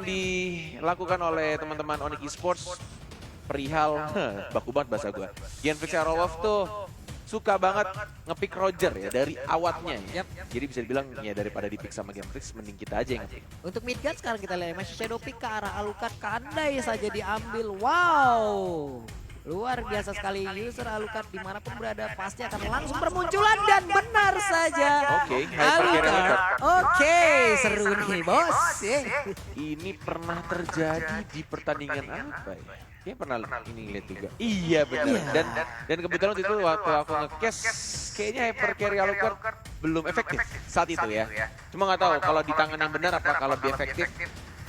dilakukan oleh teman-teman Onyx Esports perihal baku banget bahasa gue. Genfix Arrowwolf tuh suka banget ngepick Roger ya dari awatnya ya. Jadi bisa dibilang ya daripada dipick sama Genfix mending kita aja yang ngepick. Untuk mid guard sekarang kita lihat masih shadow pick ke arah Alucard, kandai saja diambil. Wow, luar biasa sekali user Alucard dimanapun berada pasti akan langsung bermunculan dan benar saja. Oke, Alucard. Oke, seru nih bos. Ini pernah terjadi di pertandingan apa ya? Kayaknya pernah ini lihat juga. Iya benar. Dan kebetulan waktu itu waktu aku nge-cast kayaknya hyper carry Alucard belum efektif saat itu ya. Cuma nggak tahu kalau di tangan yang benar apa kalau lebih efektif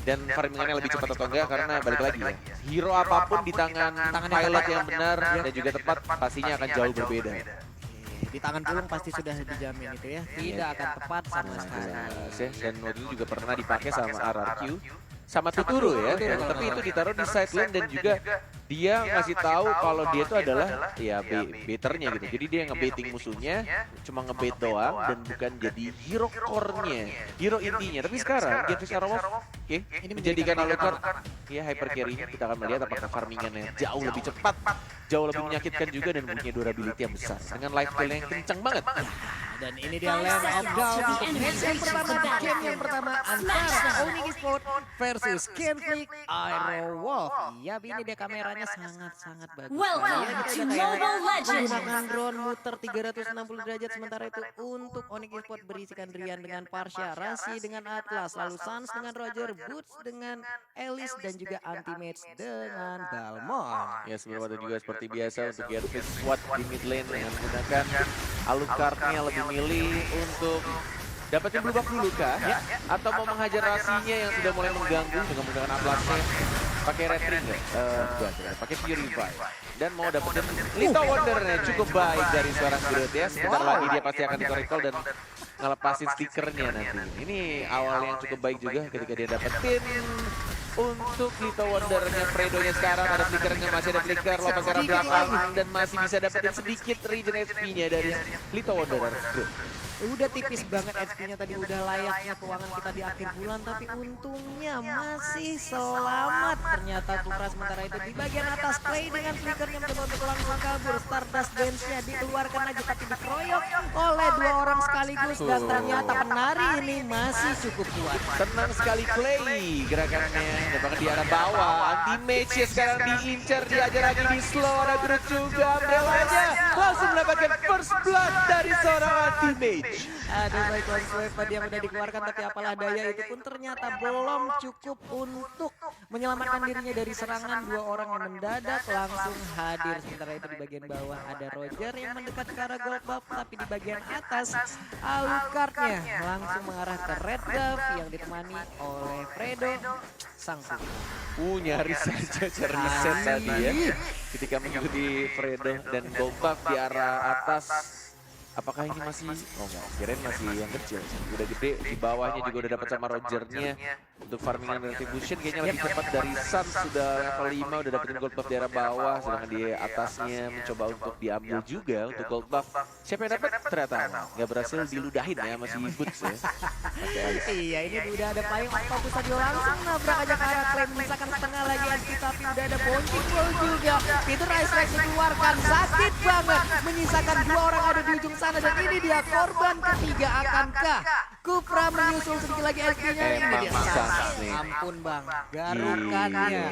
dan farmingannya lebih cepat atau enggak karena balik lagi ya. Hero apapun di tangan pilot yang benar dan juga tepat pastinya akan jauh berbeda. Di tangan pulung pasti sudah dijamin itu ya, tidak akan tepat sama sekali. Dan waktu itu juga pernah dipakai sama RRQ sama Tuturu ya, tapi itu ditaruh di side lane dan juga dia ngasih tahu kalau dia itu adalah ya baiternya gitu. Jadi dia ngebaiting musuhnya, cuma ngebait doang dan bukan jadi hero core-nya, hero intinya. Tapi sekarang Genfix Arrowwolf ini menjadikan Alucard ya hyper carry-nya. Kita akan melihat apakah farmingannya jauh lebih cepat, jauh lebih menyakitkan juga dan punya durability yang besar dengan life steal yang kencang banget. Dan ini dia Lamb of God untuk match yang pertama di game yang pertama antara Onyx Esports versus Genfix Arrowwolf. Ya, ini dia kameranya sangat-sangat bagus. Welcome to Mobile Legends. Menggunakan drone muter 360 derajat, sementara itu untuk Onyx Esports berisikan Rian dengan Parsha, Rasi dengan Atlas, lalu Sans dengan Roger, Boots dengan Alice dan juga Anti-Mage dengan Balmond. Ya sebelum itu juga seperti biasa untuk Genfix squad di mid lane dengan menggunakan Alucard-nya lebih milih untuk dapetin blubak dulu kah? Atau mau menghajar Rasinya yang sudah mulai mengganggu dengan menggunakan Atlasnya? Pakai Red Ring nggak? Pakai Purify. Dan mau dapetin Little Wonder-nya cukup baik dari seorang Groot ya. Sebentar lagi dia pasti akan di-recall dan ngelepasin stikernya nanti. Ini awal yang cukup baik juga ketika dia dapetin untuk Little Wonder-nya Fredo-nya sekarang ada flickernya, masih ada flicker Lopez ke arah belakang dan masih bisa dapetin sedikit regen HP-nya dari Little Wonder Groot. Udah tipis banget HP-nya tadi, udah layaknya keuangan kita di akhir bulan, tapi untungnya masih selamat. Ternyata Kufra sementara itu di bagian atas play dengan flickernya mencoba untuk langsung kabur. Stardust Dance-nya dikeluarkan aja tapi dikeroyok oleh dua orang sekaligus dan ternyata penari ini masih cukup kuat. Tenang sekali Clay gerakannya, bahkan di arah bawah. Anti-Mage ya sekarang diincar, diajar lagi di slow, ada Groot juga. Ambrellanya langsung mendapatkan first blood dari seorang Anti-Mage. Ada Cyclone Weapon yang udah dikeluarkan, tapi apalah daya itu pun ternyata belum cukup untuk menyelamatkan dirinya dari serangan dua orang yang mendadak langsung hadir. Sementara itu di bagian bawah ada Roger yang mendekat ke arah gold buff, tapi di bagian atas Alucard-nya langsung mengarah ke red buff yang ditemani oleh Fredo sang putri. Nyaris saja reset tadi ya ketika mengikuti Fredo dan gold buff di arah atas. Apakah ini masih, oh enggak, kirain masih yang kecil. Udah gede, di bawahnya juga udah dapat sama Rogernya. Untuk farmingan retribution kayaknya lebih cepat dari Sun, sudah level 5, udah dapetin gold buff di arah bawah. Sedangkan di atasnya mencoba untuk diambil juga untuk gold buff. Siapa yang dapat? Ternyata nggak berhasil diludahin ya, masih Boots ya. Iya, ini udah ada payung Octopus tadi langsung nabrak aja ke arah Clay, menyisakan setengah lagi HP, tapi udah ada bouncing ball juga. Peter Ice Rex dikeluarkan, sakit banget, menyisakan dua orang ada di ujung sana dan ini dia korban ketiga. Akankah Kufra menyusul sedikit lagi HP-nya? Ini dia ampun bang, garukannya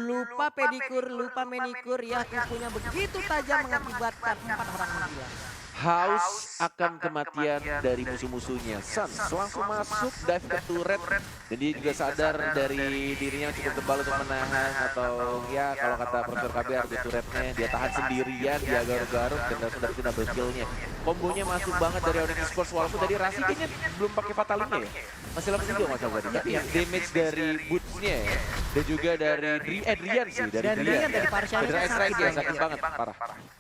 lupa pedikur, lupa manikur ya, kukunya begitu tajam mengakibatkan 4 orang menghilang. Haus akan kematian dari musuh-musuhnya. Sun langsung masuk dive ke turret dan dia juga sadar dari dirinya cukup tebal untuk menahan, atau ya kalau kata Profesor KB harga turretnya dia tahan sendirian, dia garuk-garuk dan langsung dapetin double kill-nya. Kombonya masuk banget dari Onyx Esports, walaupun tadi Rasi kayaknya belum pakai fatality ya. Masih level 3 nggak salah tadi, tapi yang damage dari boots-nya ya, dan juga dari Drian sih, dari Drian. Dari Parsha Dari Strike ya, sakit banget, parah.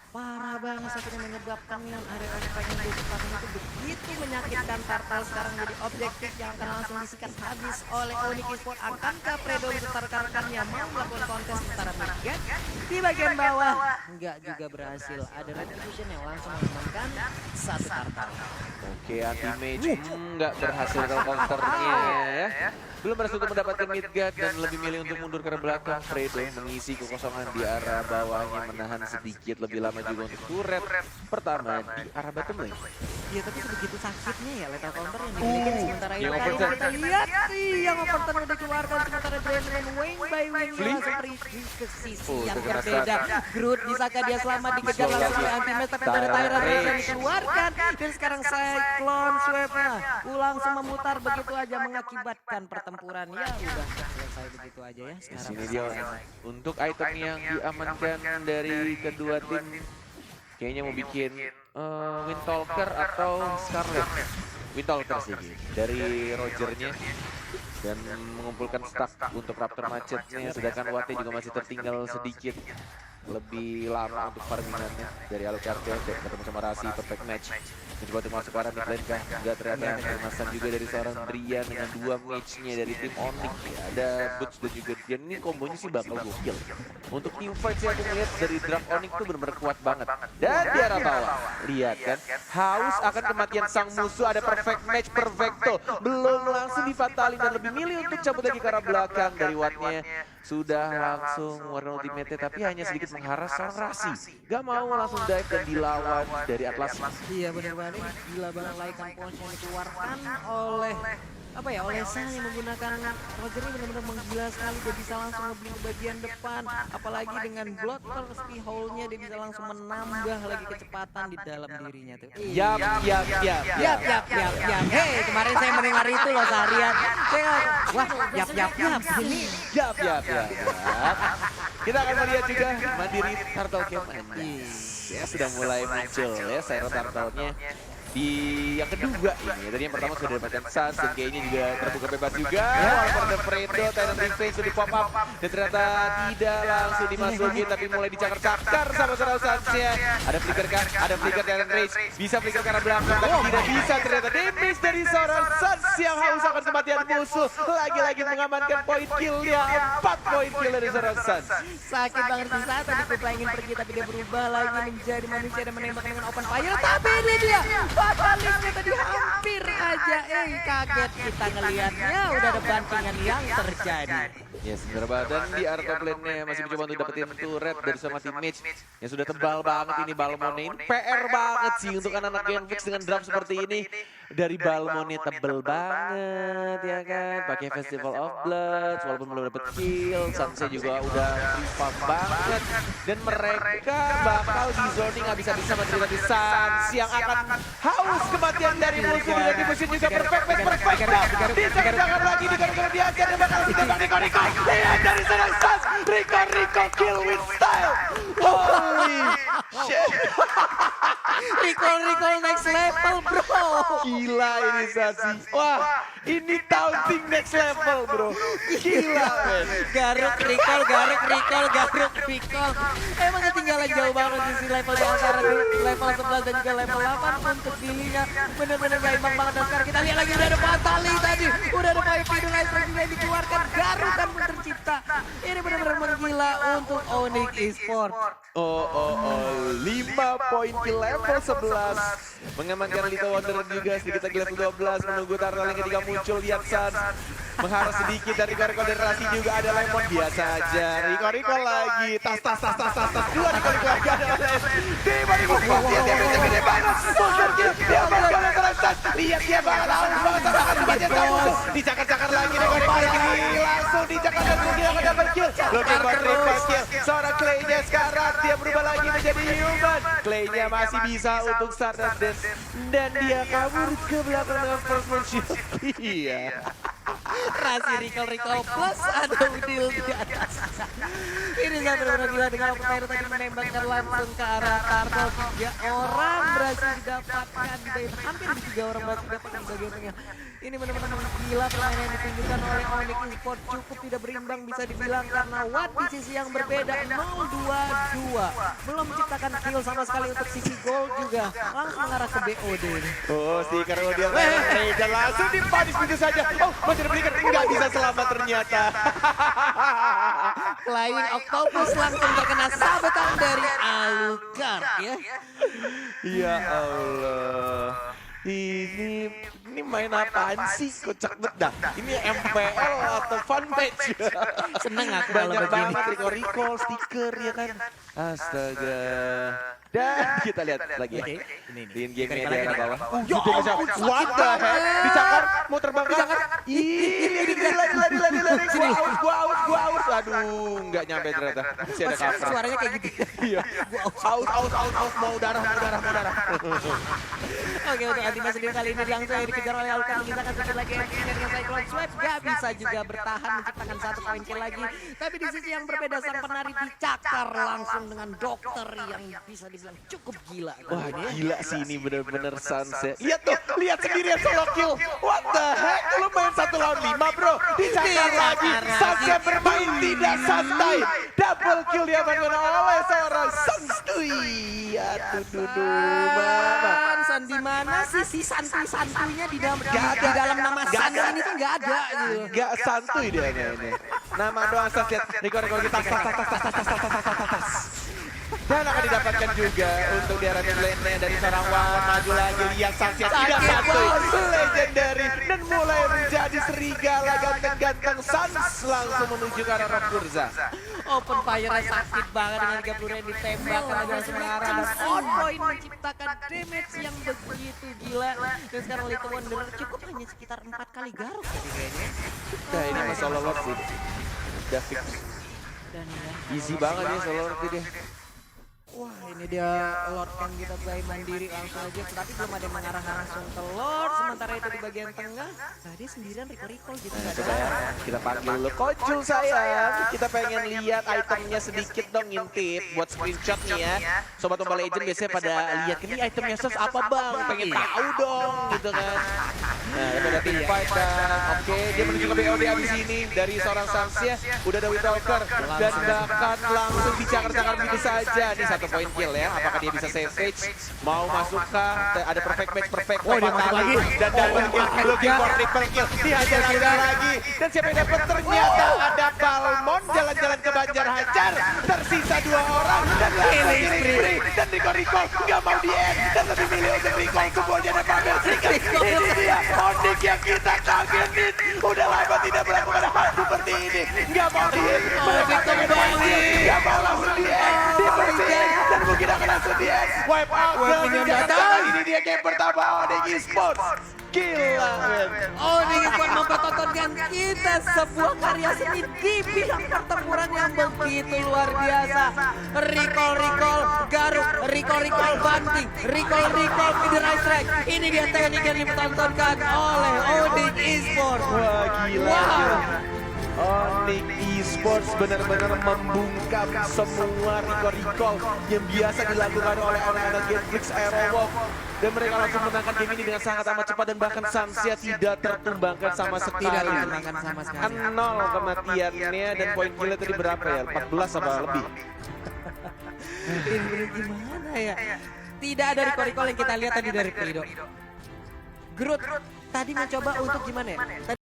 Parah banget, sakitnya menyebabkan yang area pengen di depan itu begitu menyakitkan. Turtle sekarang menjadi objektif yang akan langsung disikat habis oleh Onyx Esports. Akankah Predo beserta rekan-rekannya mau melakukan kontes sementara mid-gap? Di bagian bawah enggak juga berhasil. Ada Retribution yang langsung mengamankan satu Turtle. Oke, anti-mage nggak berhasil kalau counternya ya. Belum berhasil untuk mendapatkan midgard dan lebih milih untuk mundur ke belakang. Fredo mengisi kekosongan di arah bawahnya, menahan sedikit lebih lama juga untuk turret pertama di arah bottom lane. Iya, tapi sebegitu sakitnya ya lethal counter yang dimiliki sementara yang itu overturn. kita lihat sih yang overturn udah dikeluarkan sementara Drain dengan wing by wing langsung pergi ke sisi yang terkena berbeda. Groot bisakah dia selamat dikejar langsung oleh anti-mage tapi ada Tyra yang dikeluarkan dan sekarang Cyclone Swipe-nya langsung memutar begitu aja mengakibatkan pertempuran ya udah selesai begitu aja ya Di sekarang. sini dia untuk item yang diamankan dari kedua tim kayaknya mau bikin Windtalker atau Scarlet. Windtalker sih dari Rogernya dan mengumpulkan stack untuk Raptor macetnya, sedangkan Wate juga masih tertinggal sedikit lebih lama untuk farmingannya dari Alucard dan ketemu sama Rasi. Perfect match mencoba untuk masuk ke arah mid lane kah? Enggak, ternyata kemasan juga dari seorang Drian dengan dua match-nya dari tim Onyx ya. Ada Butch dan juga Drian, ini kombonya sih bakal gokil. Untuk team fight sih aku melihat dari draft Onyx tuh benar-benar kuat banget. Dan di arah bawah, lihat kan, haus akan kematian sang musuh, ada perfect match, perfecto. Belum langsung difatalin dan lebih milih untuk cabut lagi ke arah belakang dari Watt-nya. Sudah langsung mengeluarkan ultimate tapi hanya sedikit mengharas seorang Rasi. Gak mau langsung dive dan dilawan dari Atlas. Iya benar-benar ini gila banget Lycan Punch yang dikeluarkan oleh apa ya, oleh Sang yang menggunakan Roger ini benar-benar menggila sekali. Dia bisa langsung ngebling ke bagian depan, apalagi dengan Bloodthirst di hole-nya dia bisa langsung menambah lagi kecepatan di dalam dirinya tuh. Yap. Hei, kemarin saya mendengar itu loh seharian. Saya wah, yap. Ini Yap. Kita akan melihat juga Mandiri Turtle Camp. Ya sudah mulai muncul ya Cyro Turtle-nya di yang kedua ini. Tadi yang pertama sudah dapatkan Sans dan kayaknya juga terbuka bebas juga. Walaupun ada Fredo, Tyrant Revenge sudah di pop up dan ternyata tidak langsung dimasuki tapi mulai dicakar-cakar sama seorang Sans-nya. Ada flicker kan? Ada flicker Tyrant Rage. Bisa flicker ke arah belakang tapi tidak bisa ternyata. Damage dari seorang Sans yang haus akan kematian musuh. Lagi-lagi mengamankan poin kill-nya. 4 poin kill dari seorang Sans. sakit banget di saat tadi Pupa ingin pergi tapi dia berubah lagi menjadi manusia dan menembak dengan open fire. Tapi ini dia fatalisnya tadi hampir aja. Kaget kita ngelihatnya udah ada bantingan yang terjadi. Yes, bener banget. Dan di area top lane-nya masih mencoba untuk dapetin turret dari sama tim Mage yang sudah tebal banget ini Balmond. Ini PR banget sih untuk anak-anak yang fix dengan draft seperti ini. Dari Balmond tebel banget ya kan. Pakai Festival of Blood walaupun belum dapet kill. Sansa juga udah prefab banget. Dan mereka bakal di zoning habis-habisan masih dari Sans yang akan haus kematian dari musuh. Dan di musim juga perfect. Dijangan lagi diganti dia dan bakal ditembak Rico. Lihat dari seorang Sans, Rico kill with style. Holy shit. Rico next level bro. Gila ini Sasi. Wah, ini taunting next level bro. Gila men. Garuk recall. Emang ketinggalan jauh banget di sisi level di antara level 11 dan juga level 8 untuk Billy-nya. Bener-bener gak imbang banget dan sekarang kita lihat lagi udah ada Fatali tadi. Udah ada 5 Hidden Ice juga yang dikeluarkan. Garuk kan pun tercipta. Ini bener-bener menggila untuk Onyx Esports. 5 poin di level 11. Mengamankan Little Wonder juga sedikit lagi level 12. Menunggu Turtle yang ketiga muncul. Lihat Sans mengharap sedikit dari Rico dan Rasi juga ada Lemon biasa aja. Rico lagi tas dua Rico lagi ada lihat dia bakal dicakar-cakar lagi langsung dicakar dan dia akan dapat kill. Seorang Clay-nya sekarang dia berubah lagi menjadi human. Clay-nya masih bisa untuk Stardust dan dia kabur ke belakang dengan first shield. Iya. Rasi recall plus ada Udil di atas. Ini saya benar-benar gila dengan Optairo tadi menembakkan langsung ke arah Tarkov. 3 orang berhasil didapatkan di bagian, hampir di 3 orang berhasil didapatkan di bagian tengah. Ini benar-benar menggila permainan yang ditunjukkan oleh Onyx Esports, cukup tidak berimbang bisa dibilang karena Watt di sisi yang berbeda 0-2-2. Belum menciptakan kill sama sekali untuk sisi gold juga. Langsung mengarah ke BOD. Oh, stiker dia dan langsung dipanis begitu saja. Oh, masih diberikan, nggak bisa selamat ternyata. Flying Octopus langsung terkena sabetan dari Alucard ya. Ya Allah. Ini main apaan sih? Kocak banget dah. Ini MPL atau fun match? Seneng aku kalau Banyak begini. banget recall stiker ya kan. Astaga. Dan kita lihat lagi ya. Di game-nya di arah bawah. Ya ampun, sakit What the heck? banget. Dicakar, mau terbang kan? Ini gua aus. Aduh, nggak nyampe ternyata. Masih ada cover. Suaranya kayak gitu. Iya. Aus, mau darah. Oke, untuk Adima sendiri kali ini langsung dikejar oleh Alucard, menyisakan sedikit lagi dengan Cyclone Swipe. Gak bisa juga bertahan menciptakan 1 poin kill lagi. Tapi di sisi yang berbeda sang penari dicakar langsung dengan dokter yang bisa dibilang cukup gila. Wah, gila sih ini bener-bener sunset. Lihat tuh, lihat sendirian solo kill. What the heck? Lu main 1 lawan 5 bro. Dicakar lagi. Sunset bermain tidak santai. Double kill diamankan oleh seorang Sanstui. Aduh, mama. San di mana sih si santuy-santuйnya di dalam nama San ini tuh nggak ada gitu. Gak santuy dia mainnya. Nama doang sunset. Rekor kita tas. Dan akan didapatkan juga untuk di arah mid lane-nya dari seorang Wan. Maju lagi, lihat Sunset tidak santuy. Legendary dan mulai menjadi serigala ganteng-ganteng. Sans langsung menuju ke arah Rakurza. Open fire sakit banget dengan 30 yang ditembakkan lagi langsung mengarah on point menciptakan damage yang begitu gila. Dan sekarang Little Wanderer cukup hanya sekitar 4 kali garuk tadi kayaknya. Nah ini mah solo lord sih. Udah fix. Dan ya, Easy banget nih solo lord ini. wah ini dia Lord kan kita play mandiri langsung aja. Tapi belum ada yang mengarah langsung ke Lord. Sementara itu di bagian tengah, nah dia sendirian recall gitu. Nggak Coba ya, ada. kita panggil dulu. Kocul sayang, kita pengen lihat itemnya sedikit dong, ngintip buat screenshot nih ya. Sobat Mobile Legends biasanya pada lihat, ini itemnya sus apa bang? Pengen tahu dong gitu kan. Nah, kita ada team fight dan oke, dia menuju ke BOD abis ini dari seorang Sansya. Udah ada Withoker dan bahkan langsung dicakar-cakar begitu saja. Ini 1 poin kill ya, apakah dia bisa save stage? Mau masukkah? Ada perfect match, perfect. Oh, dia masuk lagi. Dan double kill, looking for triple kill. Dihajar lagi. Dan siapa yang dapat? Ternyata ada Balmon jalan-jalan ke Banjar Hajar. Tersisa 2 orang dan killing spree. Dan Rico nggak mau di-end dan lebih milih untuk Rico. Semuanya ada Pamer Striker. Ini dia Onyx yang kita kagetin. Udah lama tidak melakukan hal seperti ini. Nggak mau di-end. Mereka kembali. Nggak mau langsung di-end. Dibersihin dan mungkin akan langsung di-end. Wipe out. Dan ini dia game pertama Onyx Esports. Gila men. Onyx Esports mempertontonkan kita sebuah karya seni di bidang pertempuran yang begitu luar biasa. Recall garuk, recall banting, recall federal strike. Ini dia teknik yang dipertontonkan oleh Onyx Esports. Wah gila. Wow. Onyx Esports benar-benar membungkam semua recall yang biasa dilakukan oleh anak-anak Gameflix Aerowalk. Dan mereka langsung menangkan game ini dengan sangat amat cepat dan bahkan Sansya tidak tertumbangkan sama sekali. Tidak tertumbangkan sama sekali. 0 kematiannya dan poin killnya tadi berapa ya? 14 apa lebih? Ini gimana ya? Tidak ada recall yang kita lihat tadi dari Prido. Groot tadi mencoba untuk gimana ya?